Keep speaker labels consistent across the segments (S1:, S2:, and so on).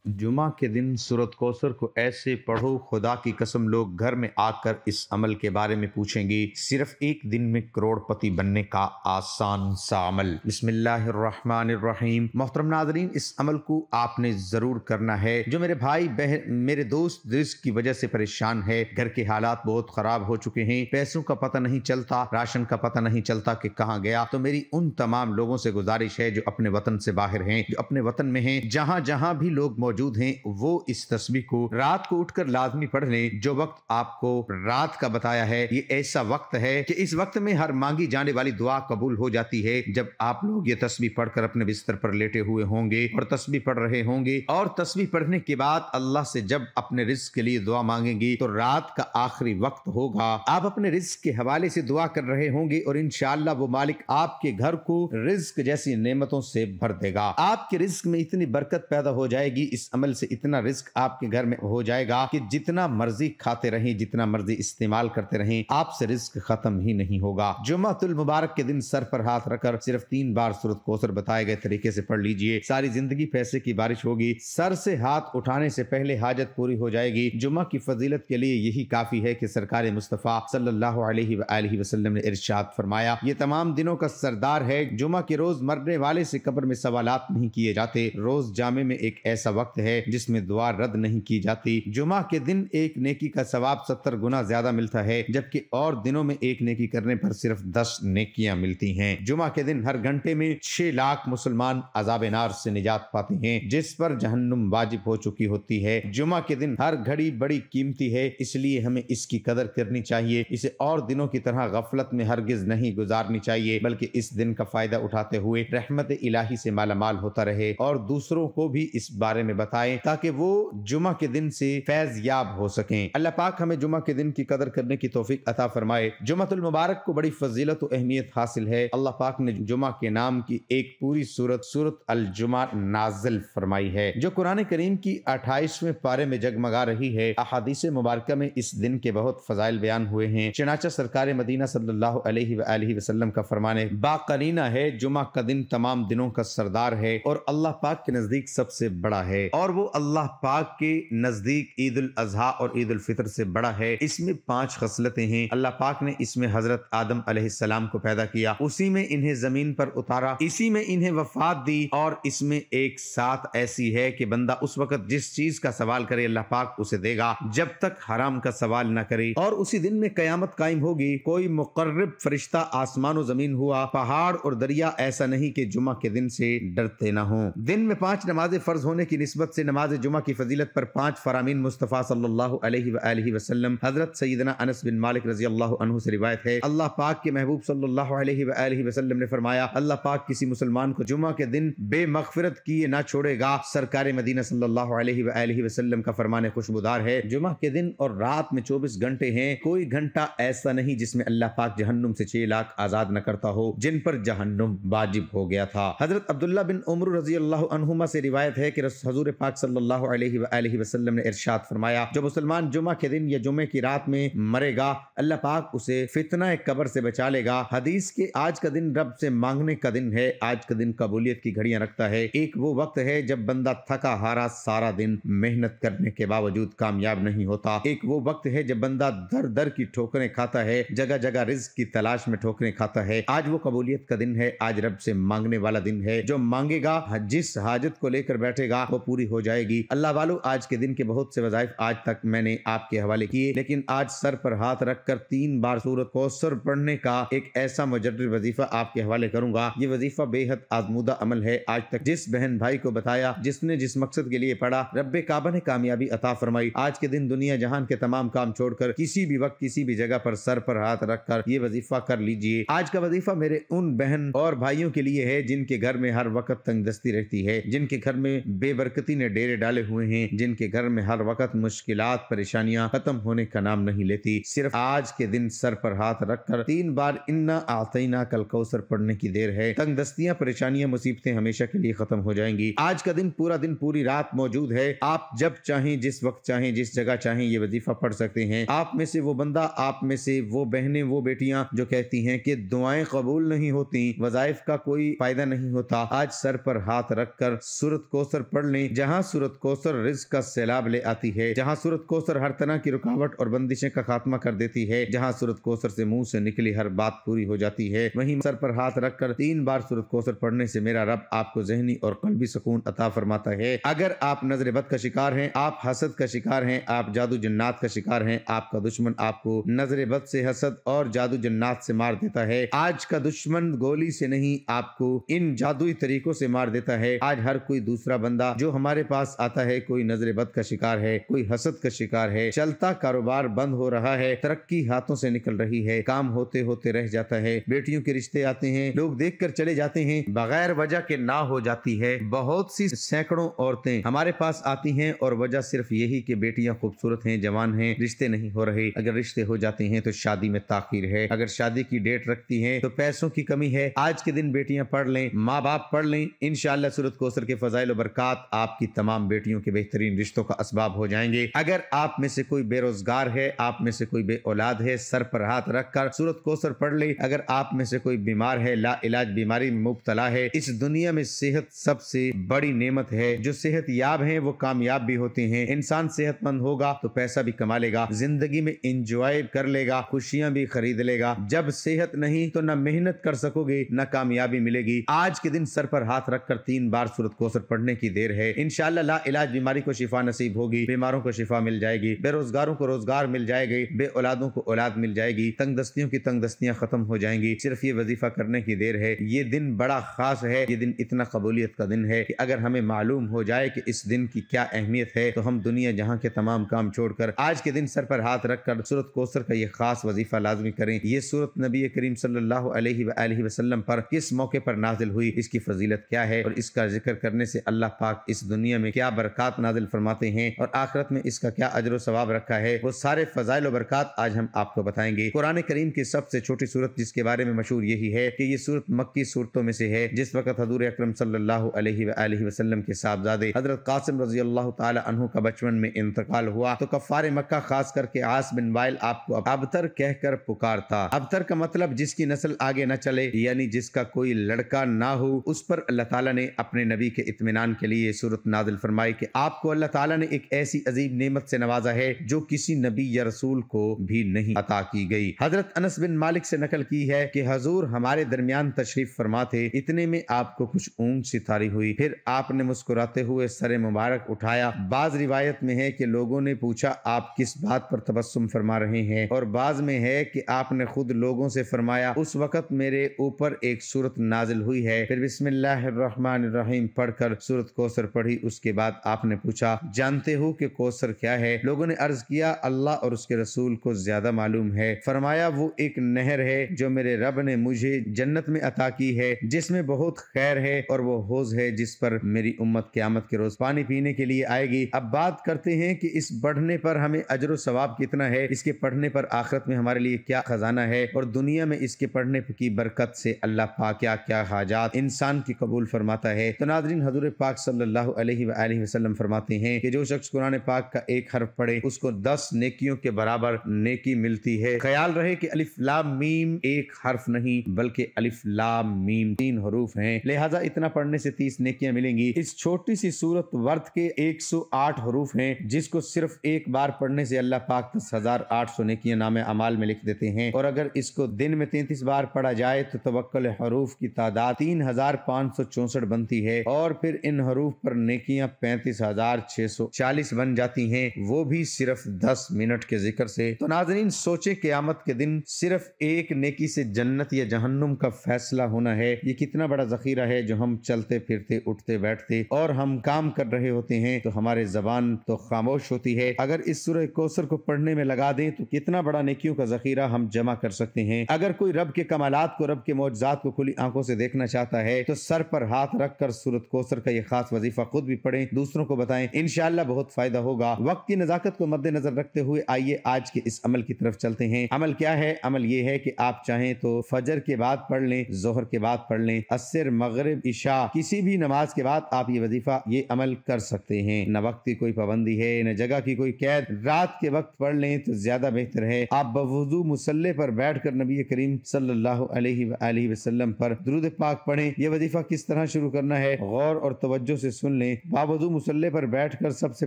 S1: जुमा के दिन सूरत कौसर को ऐसे पढ़ो, खुदा की कसम लोग घर में आकर इस अमल के बारे में पूछेंगे। सिर्फ एक दिन में करोड़पति बनने का आसान सा अमल। बिस्मिल्लाहिर्रहमानिर्रहीम। मोहतरम नाज़रीन, इस अमल को आपने जरूर करना है। जो मेरे भाई बहन, मेरे दोस्त रिज़्क़ की वजह से परेशान है, घर के हालात बहुत खराब हो चुके हैं, पैसों का पता नहीं चलता, राशन का पता नहीं चलता कि कहाँ गया, तो मेरी उन तमाम लोगों से गुजारिश है जो अपने वतन से बाहर हैं, जो अपने वतन में हैं, जहाँ जहाँ भी लोग मौजूद हैं, वो इस तस्बीह को रात को उठकर लाजमी पढ़ लें। जो वक्त आपको रात का बताया है, ये ऐसा वक्त है कि इस वक्त में हर मांगी जाने वाली दुआ कबूल हो जाती है। जब आप लोग ये तस्बीह पढ़कर अपने बिस्तर पर लेटे हुए होंगे और तस्बीह पढ़ रहे होंगे, और तस्बीह पढ़ने के बाद अल्लाह से जब अपने रिज़्क़ के लिए दुआ मांगेंगी, तो रात का आखिरी वक्त होगा, आप अपने रिज़्क़ के हवाले से दुआ कर रहे होंगे और इंशाअल्लाह वो मालिक आपके घर को रिज़्क़ जैसी नेमतों से भर देगा। आपके रिज़्क़ में इतनी बरकत पैदा हो जाएगी, इस अमल से इतना रिज़्क़ आपके घर में हो जाएगा कि जितना मर्जी खाते रहें, जितना मर्जी इस्तेमाल करते रहें, आपसे रिज़्क़ खत्म ही नहीं होगा। जुम्मतुल मुबारक के दिन सर पर हाथ रखकर सिर्फ 3 बार सूरत कौसर बताए गए तरीके से पढ़ लीजिए। सारी जिंदगी पैसे की बारिश होगी। सर से हाथ उठाने से पहले हाजत पूरी हो जाएगी। जुम्मा की फजीलत के लिए यही काफी है कि सरकार मुस्तफ़ा सल्लल्लाहु अलैहि वसल्लम ने इरशाद फरमाया, ये तमाम दिनों का सरदार है। जुम्मा के रोज मरने वाले से कब्र में सवालात नहीं किए जाते। रोज जामे में एक ऐसा वक्त है जिसमें दुआ रद्द नहीं की जाती। जुमा के दिन एक नेकी का सवाब 70 गुना ज्यादा मिलता है, जबकि और दिनों में एक नेकी करने पर सिर्फ 10 नेकियां मिलती हैं। जुमा के दिन हर घंटे में 6 लाख मुसलमान अज़ाब नार से निजात पाते हैं, जिस पर जहन्नुम वाजिब हो चुकी होती है। जुमा के दिन हर घड़ी बड़ी कीमती है, इसलिए हमें इसकी कदर करनी चाहिए। इसे और दिनों की तरह गफलत में हरगिज नहीं गुजारनी चाहिए, बल्कि इस दिन का फायदा उठाते हुए रहमत इलाही से मालामाल होता रहे और दूसरों को भी इस बारे में बताएं, ताकि वो जुमा के दिन से फैज याब हो सकें। अल्लाह पाक हमें जुमा के दिन की कदर करने की तौफीक अता फरमाए। जुमातुल मुबारक को बड़ी फजीलत और अहमियत हासिल है। अल्लाह पाक ने जुमा के नाम की एक पूरी सूरत अल जुमा नाजिल फरमाई है, जो कुरान करीम की 28वें पारे में जगमगा रही है। अहादीस मुबारक में इस दिन के बहुत फजाइल बयान हुए हैं। चनाचा सरकार मदीना सल्लल्लाहु अलैहि वसल्लम का फरमाने बाकरीना है, जुमा का दिन तमाम दिनों का सरदार है और अल्लाह पाक के नजदीक सबसे बड़ा है, और वो अल्लाह पाक के नजदीक ईद उल अजहा और ईद उल फितर से बड़ा है। इसमें 5 खसलतें हैं। अल्लाह पाक ने इसमें हजरत आदम अलैहिस्सलाम को पैदा किया, उसी में इन्हें जमीन पर उतारा, इसी में इन्हें वफात दी, और इसमें एक साथ ऐसी है कि बंदा उस वक्त जिस चीज का सवाल करे अल्लाह पाक उसे देगा, जब तक हराम का सवाल न करे। और उसी दिन में कयामत कायम होगी। कोई मुकर्रब फरिश्ता आसमान और जमीन हुआ, पहाड़ और दरिया ऐसा नहीं कि जुमा के दिन से डरते ना हो। दिन में 5 नमाजें फर्ज होने की निस्बत से नमाज जुमा की फजीलत पर 5 फरामीन मुस्तफ़ा सल्लल्लाहु अलैहि वसल्लम हजरत सैयदना अनस बिन मालिक रजी अल्लाह अन्हु से रिवायत है। अल्लाह पाक के महबूब सल्लल्लाहु अलैहि वसल्लम ने फरमाया, अल्लाह पाक किसी मुसलमान को जुमा के दिन बेमग़फ़िरत किए ना छोड़ेगा। सरकार मदीना सल्लल्लाहु अलैहि वसल्लम का फरमान खुशबूदार है, जुमा के दिन और रात में 24 घंटे हैं, कोई घंटा ऐसा नहीं जिसमें अल्लाह पाक जहन्नुम से 6 लाख आजाद न करता हो जिन पर जहन्नुम वाजिब हो गया था। हजरत अब्दुल्ला बिन उमर रजी अल्लाह अन्हुमा से रिवायत है कि हजूर पाक सल्लल्लाहु अलैहि वसल्लम ने इरशाद फरमाया, जो मुसलमान जुमा के दिन या जुमे की रात में मरेगा, अल्लाह पाक उसे फितना कब्र से बचा लेगा। हदीस के आज का दिन रब से मांगने का दिन है। आज का दिन कबूलियत की घड़ियां रखता है। एक वो वक्त है जब बंदा थका हारा सारा दिन मेहनत करने के बावजूद कामयाब नहीं होता। एक वो वक्त है जब बंदा दर दर की ठोकरें खाता है, जगह जगह रिज़्क़ की तलाश में ठोकरें खाता है। आज वो कबूलियत का दिन है। आज रब से मांगने वाला दिन है। जो मांगेगा, जिस हाजत को लेकर बैठेगा, वो पूरी हो जाएगी। अल्लाह वालों, आज के दिन के बहुत से वज़ाइफ आज तक मैंने आपके हवाले किए, लेकिन आज सर पर हाथ रखकर 3 बार सूरत कौसर पढ़ने का एक ऐसा मुजर्रद वजीफा आपके हवाले करूंगा। ये वजीफा बेहद आजमूदा अमल है। आज तक जिस बहन भाई को बताया, जिसने जिस मकसद के लिए पढ़ा, रब्बे काबा ने कामयाबी अता फरमाई। आज के दिन दुनिया जहान के तमाम काम छोड़कर किसी भी वक्त किसी भी जगह पर सर पर हाथ रखकर ये वजीफा कर लीजिए। आज का वजीफा मेरे उन बहन और भाइयों के लिए है जिनके घर में हर वक्त तंगदस्ती रहती है, जिनके घर में बेबरकती ने डेरे डाले हुए हैं, जिनके घर में हर वक्त मुश्किलात परेशानियां खत्म होने का नाम नहीं लेती। सिर्फ आज के दिन सर पर हाथ रखकर 3 बार इन्ना आतैना कल कौसर पढ़ने की देर है। तंगदस्तियां, परेशानियां, मुसीबतें हमेशा के लिए खत्म हो जाएंगी। आज का दिन पूरा दिन पूरी रात मौजूद है। आप जब चाहें, जिस वक्त चाहें, जिस जगह चाहें ये वजीफा पढ़ सकते हैं। आप में से वो बंदा, आप में से वो बहनें, वो बेटियां जो कहती हैं कि दुआएं कबूल नहीं होती, वज़ाइफ का कोई फायदा नहीं होता, आज सर पर हाथ रखकर सूरत कौसर पढ़ लें। पढ़ें जहाँ सूरत कौसर रिज़्क़ का सैलाब ले आती है, जहाँ सूरत कौसर हर तरह की रुकावट और बंदिशें का खात्मा कर देती है, जहाँ सूरत कौसर से मुंह से निकली हर बात पूरी हो जाती है, वहीं सर पर हाथ रखकर 3 बार सूरत कौसर पढ़ने से मेरा रब आपको ज़हनी और क़ल्बी सुकून अता फरमाता है। अगर आप नजर बद का शिकार हैं, आप हसद का शिकार हैं, आप जादू जन्नात का शिकार हैं, आपका दुश्मन आपको नजर बद से, हसद और जादू जन्नात से मार देता है। आज का दुश्मन गोली से नहीं, आपको इन जादुई तरीकों से मार देता है। आज हर कोई दूसरा बंदा जो हमारे पास आता है, कोई नजर बद का शिकार है, कोई हसद का शिकार है, चलता कारोबार बंद हो रहा है, तरक्की हाथों से निकल रही है, काम होते होते रह जाता है, बेटियों के रिश्ते आते हैं, लोग देख कर चले जाते हैं, बगैर वजह के ना हो जाती है। बहुत सी सैकड़ों औरतें हमारे पास आती हैं और वजह सिर्फ यही कि बेटियां खूबसूरत हैं, जवान हैं, रिश्ते नहीं हो रहे। अगर रिश्ते हो जाते हैं तो शादी में ताखीर है, अगर शादी की डेट रखती हैं तो पैसों की कमी है। आज के दिन बेटियां पढ़ लें, माँ बाप पढ़ लें, इंशाअल्लाह सूरत कौसर के फजाइल और बरकात आपकी तमाम बेटियों के बेहतरीन रिश्तों का असबाब हो जाएंगे। अगर आप में से कोई बेरोजगार है, आप में से कोई बे औलाद है, सर पर हाथ रखकर सूरत कौसर पढ़ ले। अगर आप में से कोई बीमार है, ला इलाज बीमारी में मुब्तला है, इस दुनिया में सेहत सबसे बड़ी नेमत है। जो सेहत याब है वो कामयाब भी होते हैं। इंसान सेहतमंद होगा तो पैसा भी कमा लेगा, जिंदगी में इंजॉय कर लेगा, खुशियां भी खरीद लेगा। जब सेहत नहीं तो न मेहनत कर सकोगे न कामयाबी मिलेगी। आज के दिन सर पर हाथ रखकर 3 बार सूरत कौसर पढ़ने की देर है। इंशाअल्लाह ला इलाज बीमारी को शिफा नसीब होगी, बीमारों को शिफा मिल जाएगी, बेरोजगारों को रोजगार मिल जाएगी, बे औलादों को औलाद मिल जाएगी, तंगदस्तियों की तंगदस्तियां खत्म हो जाएंगी। सिर्फ ये वजीफा करने की देर है। ये दिन बड़ा खास है, ये दिन इतना कबूलियत का दिन है कि अगर हमें मालूम हो जाए कि इस दिन की क्या अहमियत है तो हम दुनिया जहां के तमाम काम छोड़कर आज के दिन सर पर हाथ रखकर सूरत कौसर का ये खास वजीफा लाजमी करें। ये सूरत नबी करीम सल्लल्लाहु अलैहि वसल्लम पर किस मौके पर नाजिल हुई, इसकी फजीलत क्या है और इसका जिक्र करने से अल्लाह पाक इस दुनिया में क्या बरकत नाजिल फरमाते हैं और आखिरत में इसका क्या अजर सवाब रखा है, वो सारे फजाइल और बरकत आज हम आपको बताएंगे। कुरान करीम की सबसे छोटी सूरत जिसके बारे में मशहूर यही है कि ये सूरत मक्की सूरतों में से है। जिस वक्त हजूर अकरम सल्लल्लाहु अलैहि वसल्लम के साहबजादे हजरत कासिम रजी अल्लाह ताला अन्हु का बचपन में इंतकाल हुआ तो कफ्फार मक्का खास करके आस बिन वाइल आपको अबतर कहकर पुकारता। अबतर का मतलब जिसकी नस्ल आगे न चले, यानी जिसका कोई लड़का ना हो। उस पर अल्लाह ताला ने अपने नबी के इत्मीनान के लिए सूरत नाजिल फरमाई कि आपको अल्लाह ताला ने एक ऐसी अजीब नेमत से नवाजा है जो किसी नबी या रसूल को भी नहीं अता की गई। हजरत अनस बिन मालिक से नकल की है कि हजूर हमारे दरमियान तशरीफ फरमा थे, इतने में आपको कुछ ऊँट सी तारी हुई, फिर आपने मुस्कुराते हुए सरे मुबारक उठाया। बाज रिवायत में है कि लोगों ने पूछा आप किस बात पर तबस्सुम फरमा रहे हैं, और बाज में है कि आपने खुद लोगों से फरमाया उस वक्त मेरे ऊपर एक सूरत नाजिल हुई है। फिर बिस्मिल्लाहिर्रहमानिर्रहीम पढ़कर सूरत कौसर पढ़ी। उसके बाद आपने पूछा जानते हो कि कौसर क्या है? लोगों ने अर्ज किया अल्लाह और उसके रसूल को ज्यादा मालूम है। फरमाया वो एक नहर है जो मेरे रब ने मुझे जन्नत में अता की है, जिसमें बहुत खैर है, और वो हौज है जिस पर मेरी उम्मत क़यामत के रोज पानी पीने के लिए आएगी। अब बात करते हैं कि इस पढ़ने पर हमें अजर सवाब कितना है, इसके पढ़ने पर आखिरत में हमारे लिए क्या खजाना है, और दुनिया में इसके पढ़ने की बरकत से अल्लाह पाक क्या क्या हाजात इंसान की कबूल फरमाता है। तो नाज़रीन हजूर पाक सल्लल्लाहु अलैहि वसल्लम फरमाते हैं कि जो शख्स कुरान पाक का एक हर्फ पढ़े उसको 10 नेकियों के बराबर नेकी मिलती है। ख्याल रहे कि अलिफ लाम मीम एक हर्फ नहीं बल्कि अलिफ लाम मीम 3 हरूफ हैं, लिहाजा इतना पढ़ने से 30 नेकियां मिलेंगी। इस छोटी सी सूरत वर्त के 108 हरूफ हैं, जिसको सिर्फ एक बार पढ़ने से अल्लाह पाक 10,800 नेकियां नामे अमाल में लिख देते हैं, और अगर इसको दिन में 33 बार पढ़ा जाए तो तवक्कुल हरूफ की तादाद 3,564 बनती है, और फिर इन हरूफ पर नेकियां 35,640 बन जाती हैं, वो भी सिर्फ 10 मिनट के जिक्र से। तो नाज़रीन सोचे क़यामत के दिन सिर्फ एक नेकी से जन्नत या जहन्नुम का फैसला होना है। ये कितना बड़ा ज़ख़ीरा है जो हम चलते फिरते उठते बैठते और हम काम कर रहे होते हैं तो हमारे ज़बान तो खामोश होती है। अगर इस सूरह कौसर को पढ़ने में लगा दें तो कितना बड़ा नेकियों का ज़ख़ीरा हम जमा कर सकते हैं। अगर कोई रब के कमालात को, रब के मौजज़ात को खुली आंखों से देखना चाहता है तो सर पर हाथ रख कर सूरत कौसर का ये खास वजीफा खुद भी पढ़ें, दूसरों को बताएं, इंशाअल्लाह बहुत फायदा होगा। वक्त की नज़ाकत को मद्देनजर रखते हुए आइए आज के इस अमल की तरफ चलते हैं। अमल क्या है? अमल ये है कि आप चाहें तो फजर के बाद पढ़ लें, जोहर के बाद पढ़ लें, असर, मगरिब, इशा, किसी भी नमाज के बाद आप ये वजीफा ये अमल कर सकते हैं। न वक्त की कोई पाबंदी है, न जगह की कोई कैद। रात के वक्त पढ़ लें तो ज्यादा बेहतर है। आप बवुज़ू मुसल्ले पर बैठकर नबी करीम सल्लल्लाहु अलैहि वसल्लम पर दुरूद पाक पढ़ें। यह वजीफा किस तरह शुरू करना है गौर और तवज्जो से सुन لیں۔ باوضو مصلی پر بیٹھ کر سب سے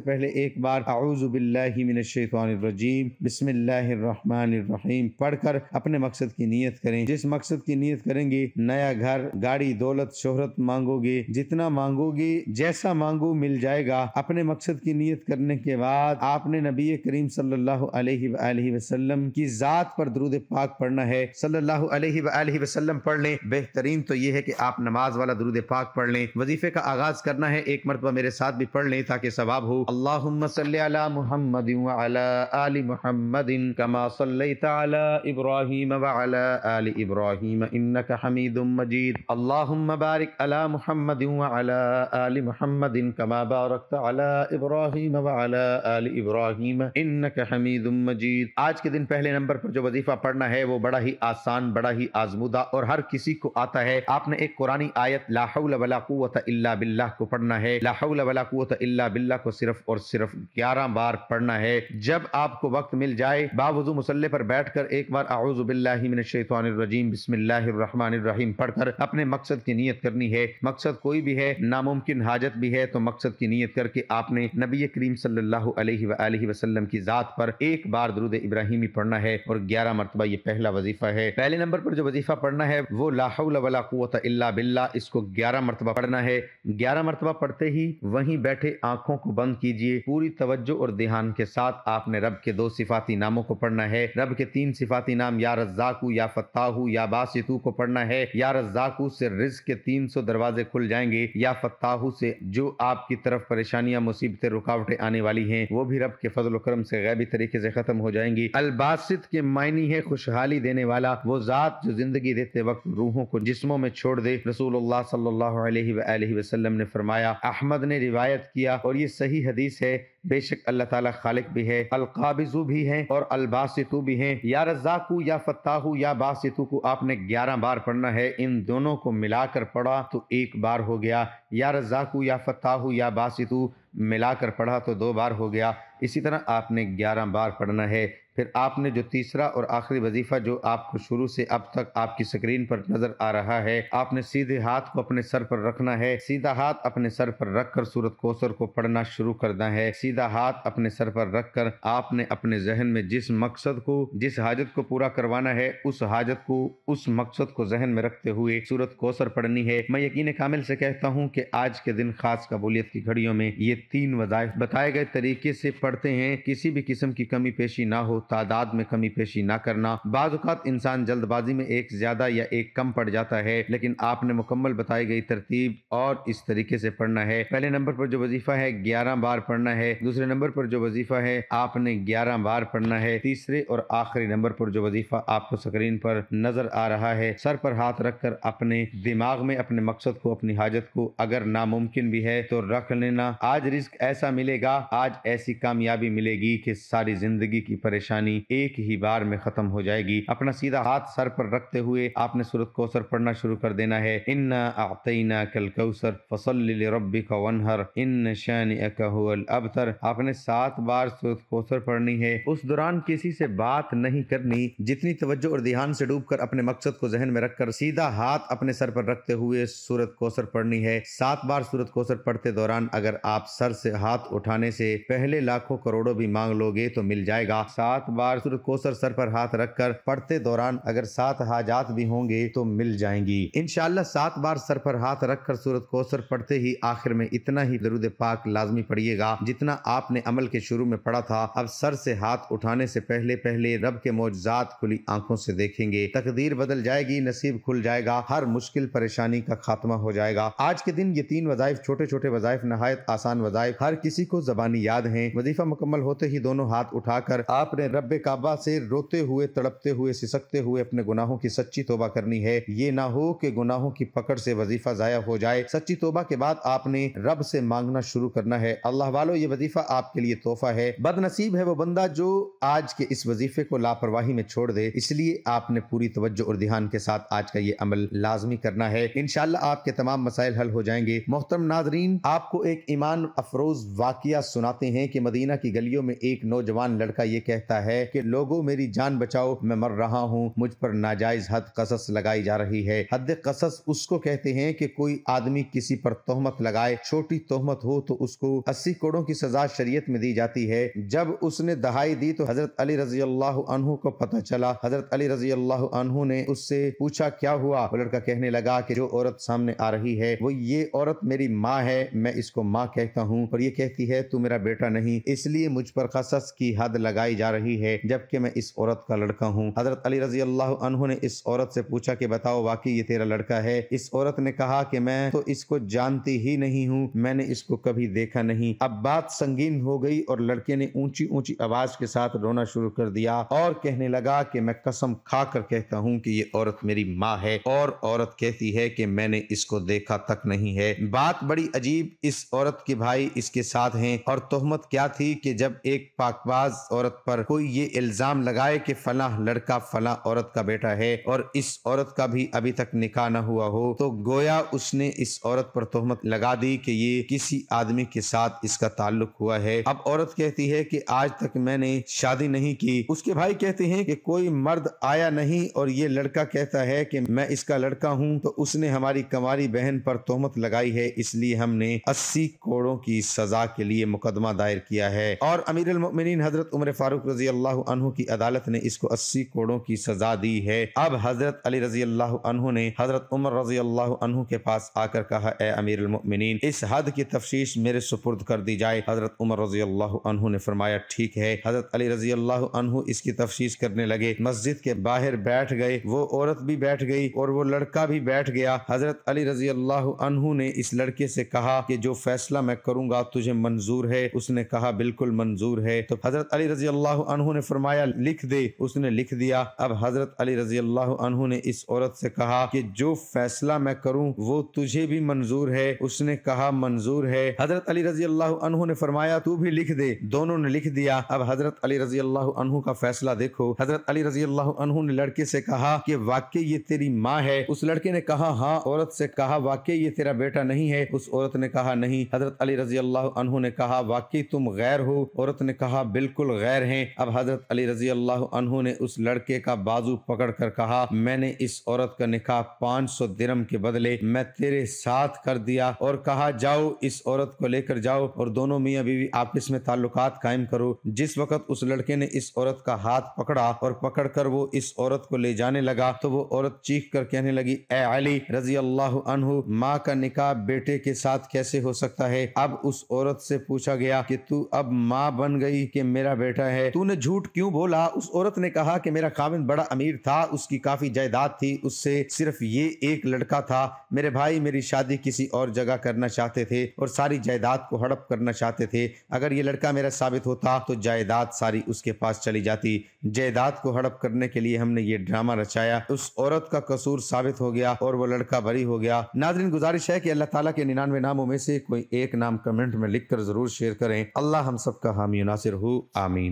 S1: پہلے ایک بار اعوذ باللہ من الشیطان الرجیم بسم اللہ الرحمن الرحیم پڑھ کر اپنے مقصد کی نیت کریں۔ جس مقصد کی نیت کریں گے، نیا گھر، گاڑی، دولت، شہرت مانگو گے، جتنا مانگو گے، جیسا مانگو مل جائے گا۔ اپنے مقصد کی نیت کرنے کے بعد آپ نے نبی کریم صلی اللہ علیہ وآلہ وسلم کی ذات پر درود پاک پڑھنا ہے۔ صلی اللہ علیہ وآلہ وسلم پڑھ لیں۔ بہترین تو یہ ہے کہ آپ نماز والا درود پاک پڑھ لیں۔ وظیفے کا آغاز کرنا ہے، ایک مرتبہ میرے ساتھ بھی پڑھ لیں تاکہ ثواب ہو۔ اللہم صلی علی محمد وعلی آل محمد کما صلیت علی ابراہیم وعلی آل ابراہیم انک حمید مجید۔ اللہم بارک علی محمد وعلی آل محمد کما بارکت علی ابراہیم وعلی آل ابراہیم انک حمید مجید۔ آج کے دن پہلے نمبر پر جو وظیفہ پڑھنا ہے وہ بڑا ہی آسان، بڑا ہی آزمودہ اور ہر کسی کو آتا ہے۔ آپ نے ایک قرآنی آیت لا حول ولا قوت الا باللہ کو پڑھنا ہے۔ لا حول ولا قوت الا باللہ کو صرف اور صرف 11 بار پڑھنا ہے۔ جب آپ کو وقت مل جائے، باوضو مصلی پر بیٹھ کر ایک بار اعوذ باللہ من الشیطان الرجیم بسم اللہ الرحمن الرحیم پڑھ کر اپنے مقصد کی نیت کرنی ہے۔ مقصد کوئی بھی ہے، ناممکن حاجت بھی ہے، تو مقصد کی نیت کر کے آپ نے نبی کریم صلی اللہ علیہ وآلہ وسلم کی ذات پر ایک بار درود ابراہیمی پڑھنا ہے اور 11 مرتبہ یہ پہلا وظیفہ ہے۔ پہلے نمبر پر جو وظیفہ پڑھنا ہے وہ لا حول ولا قوت الا باللہ، اس کو 11 مرتبہ پڑھنا ہے۔ 11 مرتبہ پڑھتے ہی وہیں بیٹھے آنکھوں کو بند کیجئے، پوری توجہ اور دھیان کے ساتھ آپ نے رب کے 2 صفاتی ناموں کو پڑھنا ہے۔ رب کے 3 صفاتی نام یا رزاق یا فتاح یا باسط کو پڑھنا ہے۔ یا رزاق سے رزق کے 300 دروازے کھل جائیں گے، یا فتاح سے جو آپ کی طرف پریشانیاں، مصیبتیں، رکاوٹیں آنے والی ہیں وہ بھی رب کے فضل و کرم سے غیبی طریقے سے ختم ہو جائیں گی۔ الباسط کے معنی ہے خوشحالی دینے والا، وہ ذات جو زندگی دیتے وقت روحوں کو جسموں میں چھوڑ دے۔ رسول اللہ صلی اللہ علیہ وآلہ وسلم نے فرمایا، احمد نے روایت کیا اور یہ صحیح حدیث ہے، بے شک اللہ تعالیٰ خالق بھی ہے، القابض بھی ہیں اور الباسط بھی ہیں۔ یا رزاق یا فتاح یا باسط کو آپ نے 11 بار پڑھنا ہے۔ ان دونوں کو ملا کر پڑھا تو ایک بار ہو گیا، یا رزاق یا فتاح یا باسط ملا کر پڑھا تو 2 بار ہو گیا۔ اسی طرح آپ نے 11 بار پڑھنا ہے۔ پھر آپ نے جو تیسرا اور آخری وظیفہ جو آپ کو شروع سے اب تک آپ کی سکرین پر نظر آ رہا ہے، آپ نے سیدھے ہاتھ کو اپنے سر پر رکھنا ہے۔ سیدھا ہاتھ اپنے سر پر رکھ کر سورۃ کوثر کو پڑھنا شروع کرنا ہے۔ سیدھا ہاتھ اپنے سر پر رکھ کر آپ نے اپنے ذہن میں جس مقصد کو، جس حاجت کو پورا کروانا ہے، اس حاجت کو، اس مقصد کو ذہن میں رکھتے ہوئے سورۃ کوثر پڑھنی ہے۔ میں یقین کامل سے کہتا ہوں کہ آج کے دن خاص قبولیت کی گھڑیوں میں یہ 3 وظائف بتائے گئے طریقے سے پڑھتے ہیں، کسی بھی قسم کی کمی پیشی نہ ہو، تعداد میں کمی پیشی نہ کرنا۔ بعض اوقات انسان جلد بازی میں ایک زیادہ یا ایک کم پڑ جاتا ہے، لیکن آپ نے مکمل بتائی گئی ترتیب اور اس طریقے سے پڑھنا ہے۔ پہلے نمبر پر جو وظیفہ ہے 11 بار پڑھنا ہے۔ دوسرے نمبر پر جو وظیفہ ہے آپ نے 11 بار پڑھنا ہے۔ تیسرے اور آخری نمبر پر جو وظیفہ آپ کو سکرین پر نظر آ رہا ہے، سر پر ہاتھ رکھ کر اپنے دماغ میں اپنے مقصد کو، اپنی حاجت کو اگر ناممکن بھی ہے تو رکھ لینا۔ آج رزق ایسا ملے گا، آج ایسی کامیابی ملے گی کہ ساری زندگی کی پریشانی ایک ہی بار میں ختم ہو جائے گی۔ اپنا سیدھا ہاتھ سر پر رکھتے ہوئے آپ نے سورۃ کوثر پڑھنا شروع کر دینا ہے۔ انا اعطیناک الکوثر فصل لربک وانحر ان شانئک هو الابتر۔ آپ نے 7 بار سورۃ کوثر پڑھنی ہے۔ اس دوران کسی سے بات نہیں کرنی، جتنی توجہ اور دھیان سے ڈوب کر اپنے مقصد کو ذہن میں رکھ کر سیدھا ہاتھ اپنے سر پر رکھتے ہوئے سورۃ کوثر پڑھنی ہے۔ 7 بار سورۃ کوثر پڑھتے دوران اگر آپ سر سے ہاتھ اٹھانے سے پہلے لاکھوں کروڑوں بھی مانگ لو گے تو مل جائے گا۔ 7 بار سورۃ کوثر سر پر ہاتھ رکھ کر پڑھتے دوران اگر 7 حاجات بھی ہوں گے تو مل جائیں گی انشاءاللہ۔ 7 بار سر پر ہاتھ رکھ کر سورۃ کوثر پڑھتے ہی آخر میں اتنا ہی درود پاک لازمی پڑھیے گا جتنا آپ نے عمل کے شروع میں پڑھا تھا۔ اب سر سے ہاتھ اٹھانے سے پہلے رب کے معجزات کھلی آنکھوں سے دیکھیں گے، تقدیر بدل جائے گی، نصیب کھل جائے گا، ہر مشکل پریشانی کا خاتمہ ہو جائے گا۔ آج کے دن یہ 3 وظائف، چھوٹے چھوٹے وظائف، نہایت آسان وظائف، ہر کسی کو زبانی یاد ہیں۔ وظیفہ مکمل ہوتے ہی دونوں ہاتھ اٹھا کر آپ نے رب کعبہ سے روتے ہوئے، تڑپتے ہوئے، سسکتے ہوئے اپنے گناہوں کی سچی توبہ کرنی ہے۔ یہ نہ ہو کہ گناہوں کی پکڑ سے وظیفہ ضائع ہو جائے۔ سچی توبہ کے بعد آپ نے رب سے مانگنا شروع کرنا ہے۔ اللہ والو، یہ وظیفہ वजीफा आपके लिए तोहफा है। बदनसीब है वो बंदा जो आज के इस वजीफे को लापरवाही में छोड़ दे, इसलिए आपने पूरी तवज्जो और ध्यान के साथ आज का ये अमल लाजमी करना है। इंशाअल्लाह आपके तमाम मसाइल हल हो जाएंगे। मोहतरम नाजरीन, आपको एक ईमान अफरोज वाकिया सुनाते हैं कि मदीना की गलियों में एक नौजवान लड़का ये कहता है कि लोगों मेरी जान बचाओ, मैं मर रहा हूँ, मुझ पर नाजायज हद कसस लगाई जा रही है। हद कसस उसको कहते हैं कि कोई आदमी किसी पर तोहमत लगाए, छोटी तोहमत हो तो उसको 80 कोड़ों की सजा शरीयत में दी जाती है। जब उसने दहाई दी तो हजरत अली रजी अल्लाह अन्हु को पता चला। हजरत अली रजी अल्लाह अन्हु ने उससे पूछा क्या हुआ। वो लड़का कहने लगा कि जो औरत सामने आ रही है वो ये औरत मेरी माँ है, मैं इसको माँ कहता हूँ और ये कहती है तू मेरा बेटा नहीं, इसलिए मुझ पर कसस की हद लगाई जा रही है, जबकि मैं इस औरत का लड़का हूँ। हजरत अली रजी अल्लाह अन्हु ने इस औरत से पूछा कि बताओ वाकई ये तेरा लड़का है। इस औरत ने कहा कि मैं तो इसको जानती ही नहीं हूँ, मैंने इसको कभी देखा नहीं। अब बात संगीन हो गई और लड़के ने ऊंची ऊंची आवाज के साथ रोना शुरू कर दिया और कहने लगा कि मैं कसम खा कर कहता हूँ कि ये औरत मेरी माँ है, और औरत कहती है कि मैंने इसको देखा तक नहीं है। बात बड़ी अजीब, इस औरत के भाई इसके साथ हैं और तोहमत क्या थी कि जब एक पाकबाज औरत पर कोई ये इल्जाम लगाए कि फला लड़का फला औरत का बेटा है और इस औरत का भी अभी तक निकाह न हुआ हो, तो गोया उसने इस औरत पर तोहमत लगा दी कि ये किसी आदमी के साथ इसका ताल्लुक हुआ है। अब औरत कहती है कि आज तक मैंने शादी नहीं की। उसके भाई कहते हैं कि कोई मर्द आया नहीं और ये लड़का कहता है कि मैं इसका लड़का हूँ, तो उसने हमारी कंवारी बहन पर तोहमत लगाई है, इसलिए हमने 80 कोड़ों की सजा के लिए मुकदमा दायर किया है। और अमीर अल मोमिनीन हजरत उमर फारूक रजी अल्लाह अन्हु की अदालत ने इसको 80 कोड़ों की सजा दी है। अब हजरत अली रजी अल्लाह अन्हु ने हजरत उमर रजी अल्लाह अन्हु के पास आकर कहा, ए अमीर अल मोमिनीन, इस हद की तफ्शीश मेरे सुपुर्द कर दी जाए। हजरत उमर रजी अल्लाह अन्हु ने फरमाया ठीक है। हजरत अली रजी अल्लाह अन्हु इसकी तफ्शीश करने लगे। मस्जिद के बाहर बैठ गए, वो औरत भी बैठ गई और वो लड़का भी बैठ गया। हजरत अली रजी अल्लाह अन्हु ने इस लड़के से कहा कि जो फैसला मैं करूंगा तुझे मंजूर है? उसने कहा बिल्कुल मंजूर है। तो हजरत अली रजी अल्लाह अन्हु ने फरमाया लिख दे। उसने लिख दिया। अब हजरत अली रजी अल्लाह अन्हु ने इस औरत से कहा कि जो फैसला मैं करूं वो तुझे भी मंजूर है? उसने कहा मंजूर है। हजरत अली रजी अल्लाह अन्हु ने फरमाया तू भी लिख दे। दोनों ने लिख दिया। अब हजरत अली रजी अल्लाह अन्हु का फैसला देखो। हजरत अली रजी अल्लाह अन्हु ने लड़के से कहा कि वाकई ये तेरी माँ है? उस लड़के ने कहा हाँ। औरत से कहा वाकई ये तेरा बेटा नहीं है? उस औरत ने कहा नहीं। हजरत अली रजी अल्लाह अन्हु ने कहा वाकई तुम गैर हो? औरत ने कहा बिल्कुल गैर हैं। अब हजरत अली रजी अल्लाह अन्हु ने उस लड़के का बाजू पकड़ कर कहा मैंने इस औरत का निकाह 500 दिरहम के बदले मैं तेरे साथ कर दिया, और कहा जाओ इस औरत को लेकर जाओ और दोनों मियाँ बीवी आपस में ताल्लुकात कायम करो। जिस वक्त उस लड़के ने इस औरत का हाथ पकड़ा और पकड़कर वो इस औरत को ले जाने लगा तो वो औरत चीख कर कहने लगी, ए अली रजी अल्लाह अन्हु, माँ का निकाह बेटे के साथ कैसे हो सकता है? अब उस औरत से पूछा गया कि तू अब माँ बन गई कि मेरा बेटा है, तूने झूठ क्यों बोला? उस औरत ने कहा कि मेरा खाविंद बड़ा अमीर था, उसकी काफी जायदाद थी, उससे सिर्फ ये एक लड़का था। मेरे भाई मेरी शादी किसी और जगह करना चाहते थे और सारी जायदाद को हड़प करना चाहते थे। अगर ये लड़का मेरा साबित होता तो जायदाद सारी उसके पास चली जाती। जायदाद को हड़प करने के लिए हमने ये ड्रामा रचाया। उस औरत का कसूर साबित हो गया और वो लड़का बरी हो गया। नाज़रीन, गुजारिश है कि अल्लाह ताला के 99 नामों में से कोई एक नाम कमेंट में लिख कर जरूर शेयर करें। अल्लाह हम सब का हामी नासिर हो, आमीन।